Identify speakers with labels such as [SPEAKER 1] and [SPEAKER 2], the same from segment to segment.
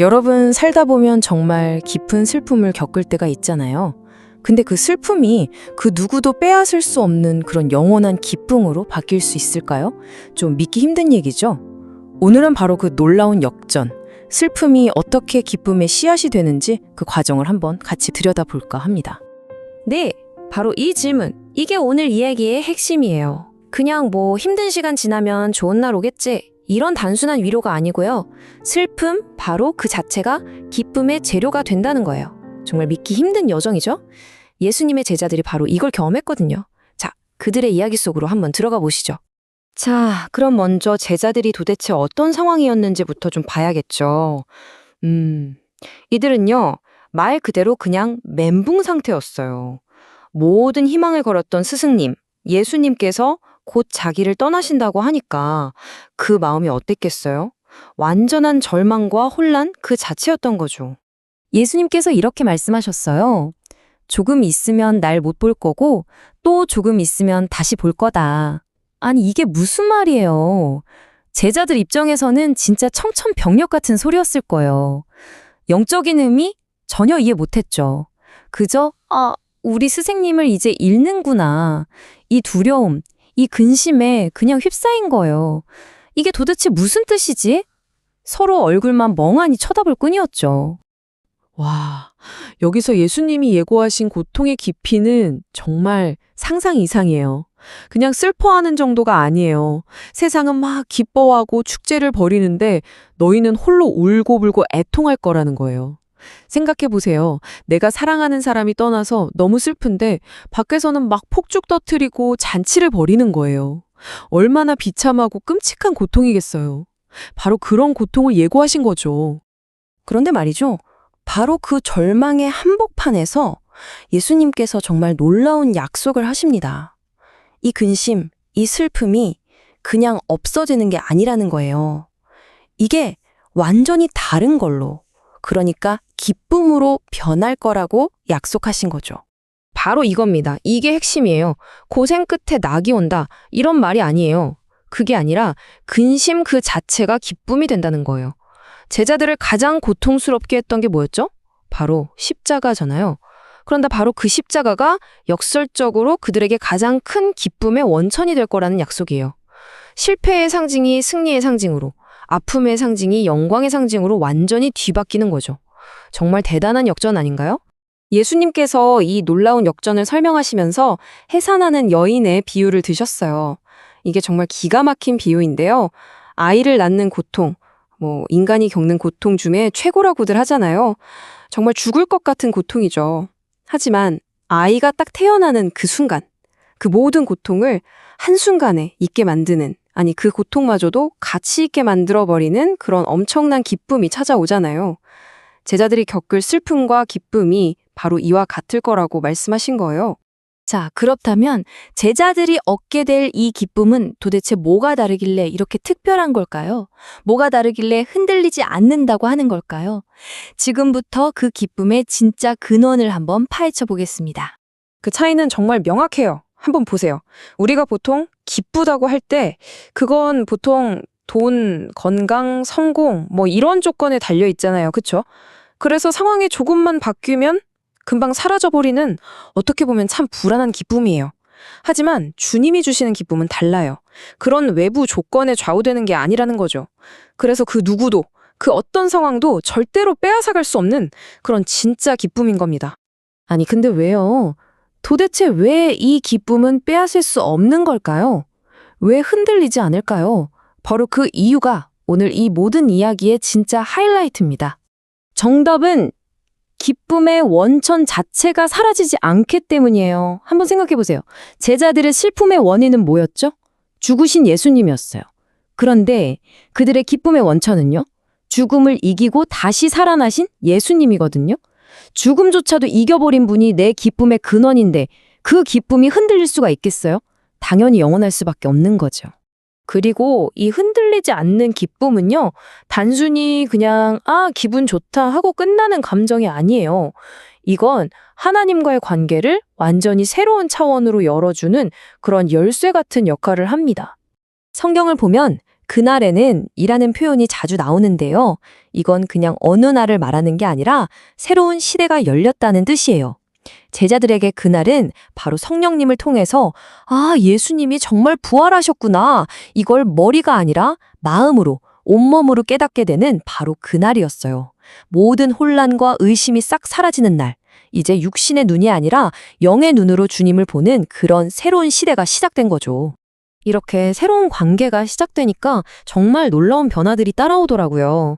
[SPEAKER 1] 여러분 살다 보면 정말 깊은 슬픔을 겪을 때가 있잖아요. 근데 그 슬픔이 그 누구도 빼앗을 수 없는 그런 영원한 기쁨으로 바뀔 수 있을까요? 좀 믿기 힘든 얘기죠? 오늘은 바로 그 놀라운 역전, 슬픔이 어떻게 기쁨의 씨앗이 되는지 그 과정을 한번 같이 들여다볼까 합니다.
[SPEAKER 2] 네, 바로 이 질문. 이게 오늘 이야기의 핵심이에요. 그냥 힘든 시간 지나면 좋은 날 오겠지. 이런 단순한 위로가 아니고요. 슬픔, 바로 그 자체가 기쁨의 재료가 된다는 거예요. 정말 믿기 힘든 여정이죠? 예수님의 제자들이 바로 이걸 경험했거든요. 자, 그들의 이야기 속으로 한번 들어가 보시죠. 자, 그럼 먼저 제자들이 도대체 어떤 상황이었는지부터 좀 봐야겠죠. 이들은요, 말 그대로 그냥 멘붕 상태였어요. 모든 희망을 걸었던 스승님, 예수님께서 곧 자기를 떠나신다고 하니까 그 마음이 어땠겠어요? 완전한 절망과 혼란 그 자체였던 거죠. 예수님께서 이렇게 말씀하셨어요. 조금 있으면 날 못 볼 거고 또 조금 있으면 다시 볼 거다. 아니 이게 무슨 말이에요? 제자들 입장에서는 진짜 청천벽력 같은 소리였을 거예요. 영적인 의미 전혀 이해 못했죠. 그저 우리 스승님을 이제 잃는구나. 이 두려움, 이 근심에 그냥 휩싸인 거예요. 이게 도대체 무슨 뜻이지? 서로 얼굴만 멍하니 쳐다볼 뿐이었죠.
[SPEAKER 3] 와, 여기서 예수님이 예고하신 고통의 깊이는 정말 상상 이상이에요. 그냥 슬퍼하는 정도가 아니에요. 세상은 막 기뻐하고 축제를 벌이는데 너희는 홀로 울고불고 애통할 거라는 거예요. 생각해 보세요. 내가 사랑하는 사람이 떠나서 너무 슬픈데 밖에서는 막 폭죽 터뜨리고 잔치를 벌이는 거예요. 얼마나 비참하고 끔찍한 고통이겠어요. 바로 그런 고통을 예고하신 거죠.
[SPEAKER 1] 그런데 말이죠. 바로 그 절망의 한복판에서 예수님께서 정말 놀라운 약속을 하십니다. 이 근심, 이 슬픔이 그냥 없어지는 게 아니라는 거예요. 이게 완전히 다른 걸로, 그러니까 기쁨으로 변할 거라고 약속하신 거죠.
[SPEAKER 2] 바로 이겁니다. 이게 핵심이에요. 고생 끝에 낙이 온다. 이런 말이 아니에요. 그게 아니라 근심 그 자체가 기쁨이 된다는 거예요. 제자들을 가장 고통스럽게 했던 게 뭐였죠? 바로 십자가잖아요. 그런데 바로 그 십자가가 역설적으로 그들에게 가장 큰 기쁨의 원천이 될 거라는 약속이에요. 실패의 상징이 승리의 상징으로, 아픔의 상징이 영광의 상징으로 완전히 뒤바뀌는 거죠. 정말 대단한 역전 아닌가요? 예수님께서 이 놀라운 역전을 설명하시면서 해산하는 여인의 비유를 드셨어요. 이게 정말 기가 막힌 비유인데요. 아이를 낳는 고통, 인간이 겪는 고통 중에 최고라고들 하잖아요. 정말 죽을 것 같은 고통이죠. 하지만 아이가 딱 태어나는 그 순간, 그 모든 고통을 한순간에 잊게 만드는, 아니 그 고통마저도 가치 있게 만들어버리는 그런 엄청난 기쁨이 찾아오잖아요. 제자들이 겪을 슬픔과 기쁨이 바로 이와 같을 거라고 말씀하신 거예요.
[SPEAKER 1] 자, 그렇다면 제자들이 얻게 될 이 기쁨은 도대체 뭐가 다르길래 이렇게 특별한 걸까요? 뭐가 다르길래 흔들리지 않는다고 하는 걸까요? 지금부터 그 기쁨의 진짜 근원을 한번 파헤쳐 보겠습니다.
[SPEAKER 2] 그 차이는 정말 명확해요. 한번 보세요. 우리가 보통 기쁘다고 할 때 그건 보통 돈, 건강, 성공 이런 조건에 달려 있잖아요. 그렇죠? 그래서 상황이 조금만 바뀌면 금방 사라져버리는 어떻게 보면 참 불안한 기쁨이에요. 하지만 주님이 주시는 기쁨은 달라요. 그런 외부 조건에 좌우되는 게 아니라는 거죠. 그래서 그 누구도, 그 어떤 상황도 절대로 빼앗아갈 수 없는 그런 진짜 기쁨인 겁니다.
[SPEAKER 1] 아니, 근데 왜요? 도대체 왜 이 기쁨은 빼앗을 수 없는 걸까요? 왜 흔들리지 않을까요? 바로 그 이유가 오늘 이 모든 이야기의 진짜 하이라이트입니다. 정답은 기쁨의 원천 자체가 사라지지 않기 때문이에요. 한번 생각해 보세요. 제자들의 슬픔의 원인은 뭐였죠? 죽으신 예수님이었어요. 그런데 그들의 기쁨의 원천은요? 죽음을 이기고 다시 살아나신 예수님이거든요. 죽음조차도 이겨버린 분이 내 기쁨의 근원인데 그 기쁨이 흔들릴 수가 있겠어요? 당연히 영원할 수밖에 없는 거죠.
[SPEAKER 2] 그리고 이 흔들리지 않는 기쁨은요, 단순히 그냥 기분 좋다 하고 끝나는 감정이 아니에요. 이건 하나님과의 관계를 완전히 새로운 차원으로 열어주는 그런 열쇠 같은 역할을 합니다. 성경을 보면 그날에는 이라는 표현이 자주 나오는데요. 이건 그냥 어느 날을 말하는 게 아니라 새로운 시대가 열렸다는 뜻이에요. 제자들에게 그날은 바로 성령님을 통해서 아, 예수님이 정말 부활하셨구나. 이걸 머리가 아니라 마음으로, 온몸으로 깨닫게 되는 바로 그날이었어요. 모든 혼란과 의심이 싹 사라지는 날. 이제 육신의 눈이 아니라 영의 눈으로 주님을 보는 그런 새로운 시대가 시작된 거죠. 이렇게 새로운 관계가 시작되니까 정말 놀라운 변화들이 따라오더라고요.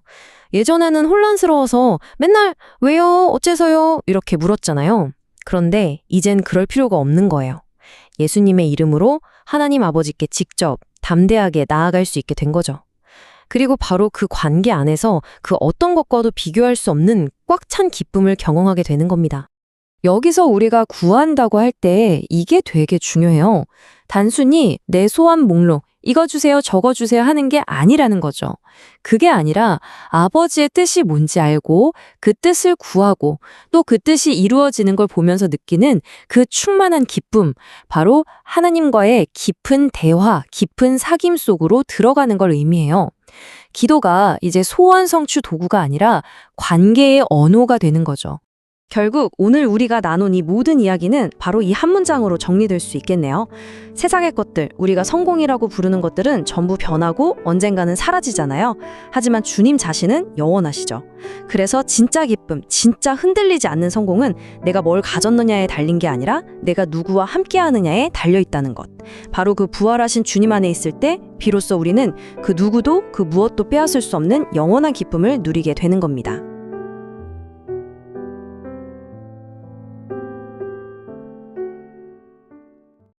[SPEAKER 2] 예전에는 혼란스러워서 맨날 왜요? 어째서요? 이렇게 물었잖아요. 그런데 이젠 그럴 필요가 없는 거예요. 예수님의 이름으로 하나님 아버지께 직접 담대하게 나아갈 수 있게 된 거죠. 그리고 바로 그 관계 안에서 그 어떤 것과도 비교할 수 없는 꽉 찬 기쁨을 경험하게 되는 겁니다. 여기서 우리가 구한다고 할 때 이게 되게 중요해요. 단순히 내 소원 목록, 이거 주세요, 저거 주세요 하는 게 아니라는 거죠. 그게 아니라 아버지의 뜻이 뭔지 알고 그 뜻을 구하고 또 그 뜻이 이루어지는 걸 보면서 느끼는 그 충만한 기쁨, 바로 하나님과의 깊은 대화, 깊은 사귐 속으로 들어가는 걸 의미해요. 기도가 이제 소원 성취 도구가 아니라 관계의 언어가 되는 거죠.
[SPEAKER 4] 결국 오늘 우리가 나눈 이 모든 이야기는 바로 이 한 문장으로 정리될 수 있겠네요. 세상의 것들, 우리가 성공이라고 부르는 것들은 전부 변하고 언젠가는 사라지잖아요. 하지만 주님 자신은 영원하시죠. 그래서 진짜 기쁨, 진짜 흔들리지 않는 성공은 내가 뭘 가졌느냐에 달린 게 아니라 내가 누구와 함께하느냐에 달려있다는 것. 바로 그 부활하신 주님 안에 있을 때 비로소 우리는 그 누구도 그 무엇도 빼앗을 수 없는 영원한 기쁨을 누리게 되는 겁니다.